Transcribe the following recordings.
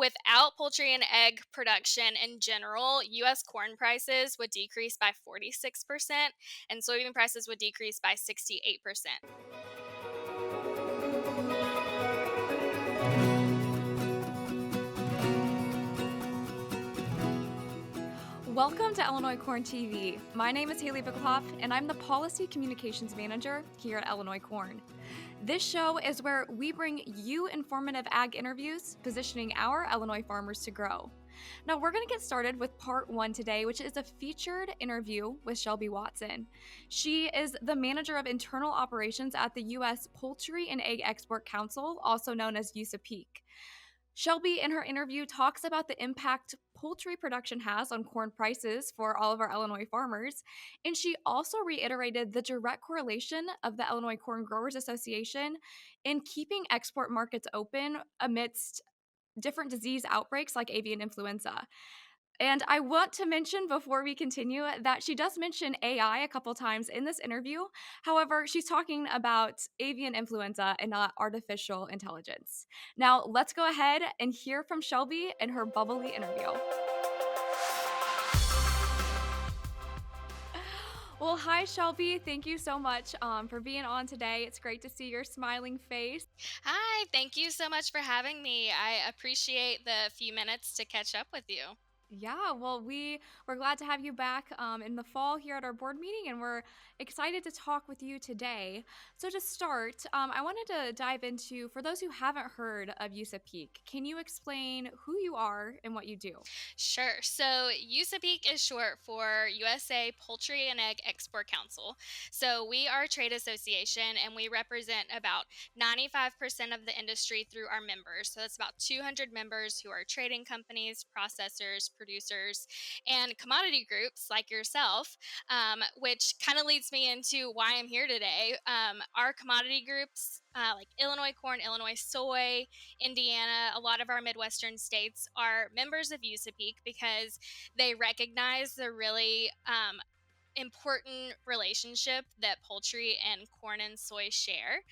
without poultry and egg production in general, U.S. corn prices would decrease by 46%, and soybean prices would decrease by 68%. Welcome to Illinois Corn TV. My name is Haley Bickelhoff, and I'm the Policy Communications Manager here at Illinois Corn. This show is where we bring you informative ag interviews, positioning our Illinois farmers to grow. Now, we're going to get started with part one today, which is a featured interview with Shelby Watson. She is the Manager of Internal Operations at the U.S. Poultry and Egg Export Council, also known as USAPEEC. Shelby, in her interview, talks about the impact poultry production has on corn prices for all of our Illinois farmers. And she also reiterated the direct correlation of the Illinois Corn Growers Association in keeping export markets open amidst different disease outbreaks like avian influenza. And I want to mention before we continue that she does mention AI a couple times in this interview. However, she's talking about avian influenza and not artificial intelligence. Now, let's go ahead and hear from Shelby in her bubbly interview. Well, hi, Shelby. Thank you so much for being on today. It's great to see your smiling face. Hi, thank you so much for having me. I appreciate the few minutes to catch up with you. Yeah, well, we're glad to have you back in the fall here at our board meeting, and we're excited to talk with you today. So to start, I wanted to dive into, for those who haven't heard of USAPEEC, can you explain who you are and what you do? Sure. So USAPEEC is short for USA Poultry and Egg Export Council. So we are a trade association and we represent about 95% of the industry through our members. So that's about 200 members who are trading companies, processors, producers, and commodity groups like yourself, which kind of leads me into why I'm here today. Our commodity groups, like Illinois corn, Illinois soy, Indiana, a lot of our Midwestern states are members of USAPEEC because they recognize the really important relationship that poultry and corn and soy share.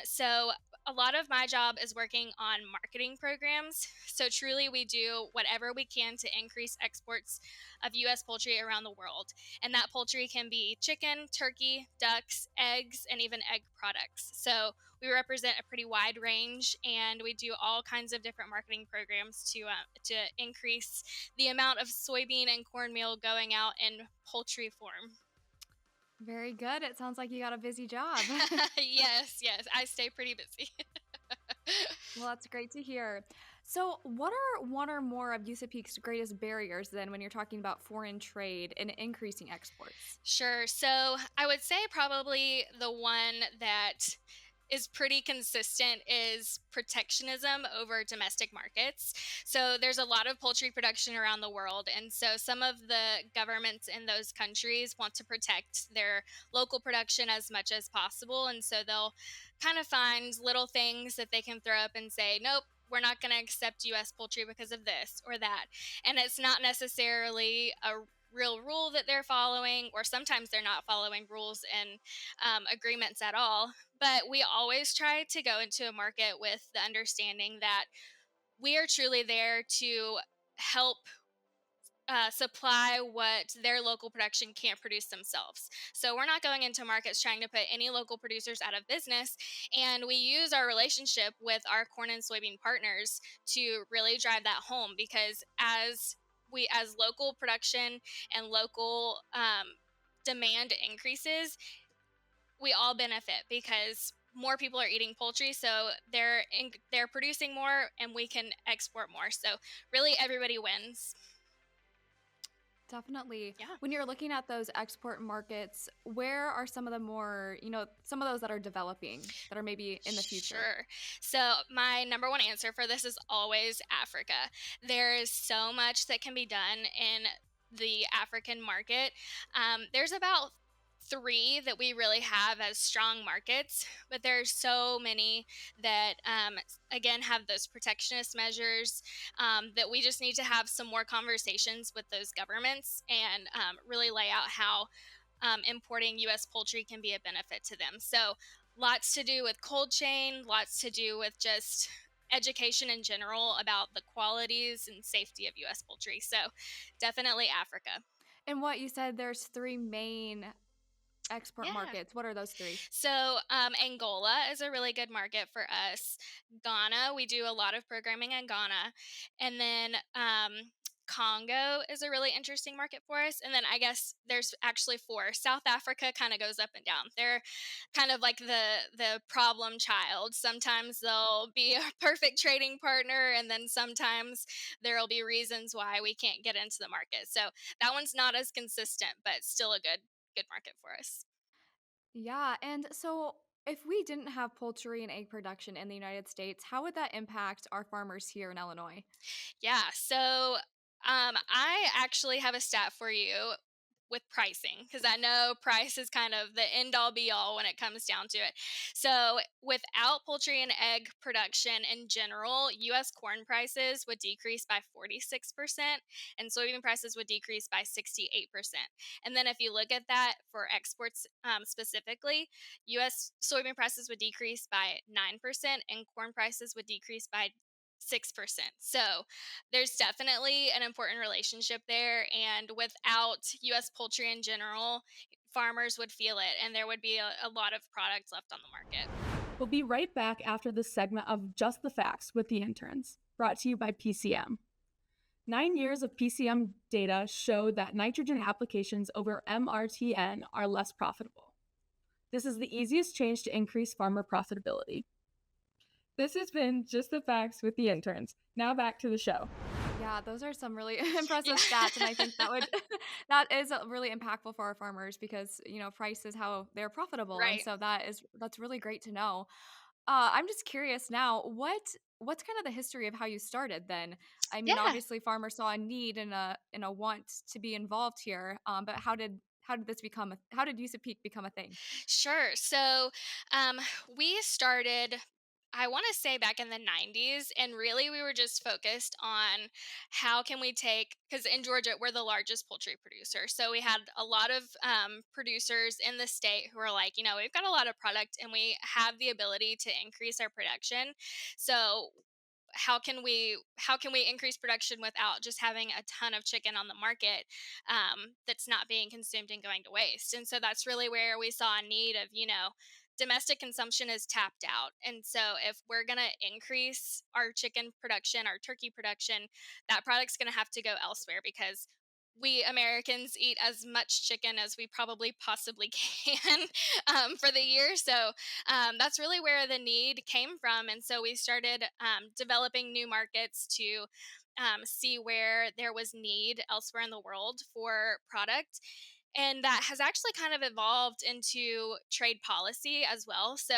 So a lot of my job is working on marketing programs. So truly we do whatever we can to increase exports of U.S. poultry around the world. And that poultry can be chicken, turkey, ducks, eggs, and even egg products. So we represent a pretty wide range, and we do all kinds of different marketing programs to increase the amount of soybean and cornmeal going out in poultry form. Very good. It sounds like you got a busy job. Yes, I stay pretty busy. Well, that's great to hear. So, what are one or more of USAPEEC's greatest barriers then when you're talking about foreign trade and increasing exports? Sure. So I would say probably the one that is pretty consistent is protectionism over domestic markets. So there's a lot of poultry production around the world. And so some of the governments in those countries want to protect their local production as much as possible. And so they'll kind of find little things that they can throw up and say, nope, we're not going to accept US poultry because of this or that. And it's not necessarily a real rule that they're following, or sometimes they're not following rules and agreements at all. But we always try to go into a market with the understanding that we are truly there to help supply what their local production can't produce themselves. So we're not going into markets trying to put any local producers out of business. And we use our relationship with our corn and soybean partners to really drive that home, because as local production and local demand increases, we all benefit because more people are eating poultry, so they're producing more and we can export more. So really everybody wins. Definitely. Yeah. When you're looking at those export markets, where are some of the more, some of those that are developing that are maybe in the future? Sure. So my number one answer for this is always Africa. There is so much that can be done in the African market. There's about three that we really have as strong markets, but there's so many that, again, have those protectionist measures that we just need to have some more conversations with those governments and really lay out how importing U.S. poultry can be a benefit to them. So lots to do with cold chain, lots to do with just education in general about the qualities and safety of U.S. poultry. So definitely Africa. And what you said, there's three main export Yeah. markets. What are those three? So Angola is a really good market for us. Ghana, we do a lot of programming in Ghana. And then Congo is a really interesting market for us. And then I guess there's actually four. South Africa kind of goes up and down. They're kind of like the problem child. Sometimes they'll be a perfect trading partner, and then sometimes there'll be reasons why we can't get into the market. So that one's not as consistent, but still a good market for us. Yeah, and so if we didn't have poultry and egg production in the United States, how would that impact our farmers here in Illinois? Yeah. So I actually have a stat for you with pricing because I know price is kind of the end all be all when it comes down to it. So, without poultry and egg production in general, US corn prices would decrease by 46% and soybean prices would decrease by 68%. And then, if you look at that for exports specifically, US soybean prices would decrease by 9% and corn prices would decrease by 6%. So, there's definitely an important relationship there. And without US poultry in general, farmers would feel it and there would be a lot of products left on the market. We'll be right back after this segment of Just the Facts with the Interns, brought to you by PCM. 9 years of PCM data show that nitrogen applications over MRTN are less profitable. This is the easiest change to increase farmer profitability. This has been Just the Facts with the Interns. Now back to the show. Yeah, those are some really impressive Yeah. stats, and I think that is really impactful for our farmers because price is how they're profitable, and Right. so that's really great to know. I'm just curious now, what's kind of the history of how you started then? I mean, Yeah. obviously, farmers saw a need and a want to be involved here, but how did USAPEEC become a thing? Sure. So um, we started, I want to say back in the 90s, and really we were just focused on how can we take, because in Georgia, we're the largest poultry producer. So we had a lot of producers in the state who were like, we've got a lot of product and we have the ability to increase our production. So how can we increase production without just having a ton of chicken on the market that's not being consumed and going to waste? And so that's really where we saw a need of domestic consumption is tapped out, and so if we're going to increase our chicken production, our turkey production, that product's going to have to go elsewhere because we Americans eat as much chicken as we probably possibly can for the year. So that's really where the need came from. And so we started developing new markets to see where there was need elsewhere in the world for product. And that has actually kind of evolved into trade policy as well. So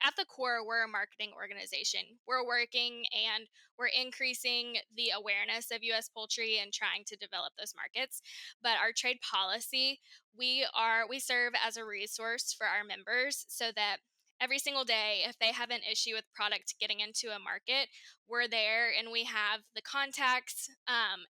at the core, we're a marketing organization. We're working and we're increasing the awareness of US poultry and trying to develop those markets. But our trade policy, we serve as a resource for our members so that every single day, if they have an issue with product getting into a market, we're there and we have the contacts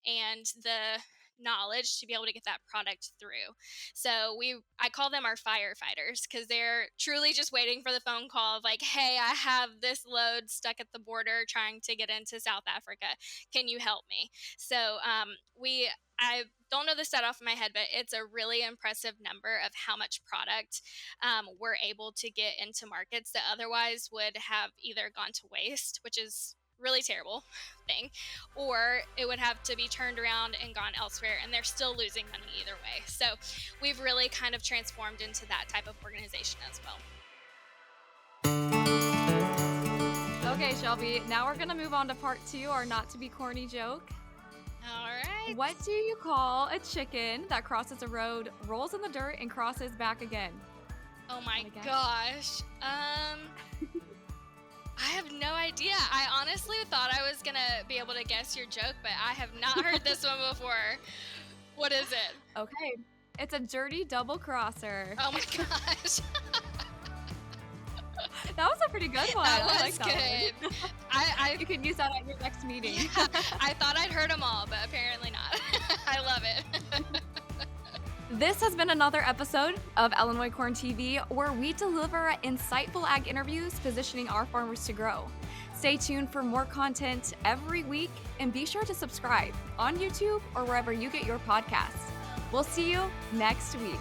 and the knowledge to be able to get that product through. So I call them our firefighters because they're truly just waiting for the phone call of like, hey, I have this load stuck at the border trying to get into South Africa. Can you help me? So I don't know the stat off of my head, but it's a really impressive number of how much product we're able to get into markets that otherwise would have either gone to waste, which is really terrible thing, or it would have to be turned around and gone elsewhere, and they're still losing money either way. So we've really kind of transformed into that type of organization as well. Okay, Shelby, now we're gonna move on to part two, our not to be corny joke. All right. What do you call a chicken that crosses a road, rolls in the dirt, and crosses back again? Oh my Wanna guess? gosh. I have no idea. I honestly thought I was gonna be able to guess your joke, but I have not heard this one before. What is it? Okay, it's a dirty double crosser. Oh my gosh. That was a pretty good one. That I was like that good. one. You I can use that at your next meeting. yeah, I thought I'd heard them all, but apparently not. I love it. This has been another episode of Illinois Corn TV, where we deliver insightful ag interviews positioning our farmers to grow. Stay tuned for more content every week, and be sure to subscribe on YouTube or wherever you get your podcasts. We'll see you next week.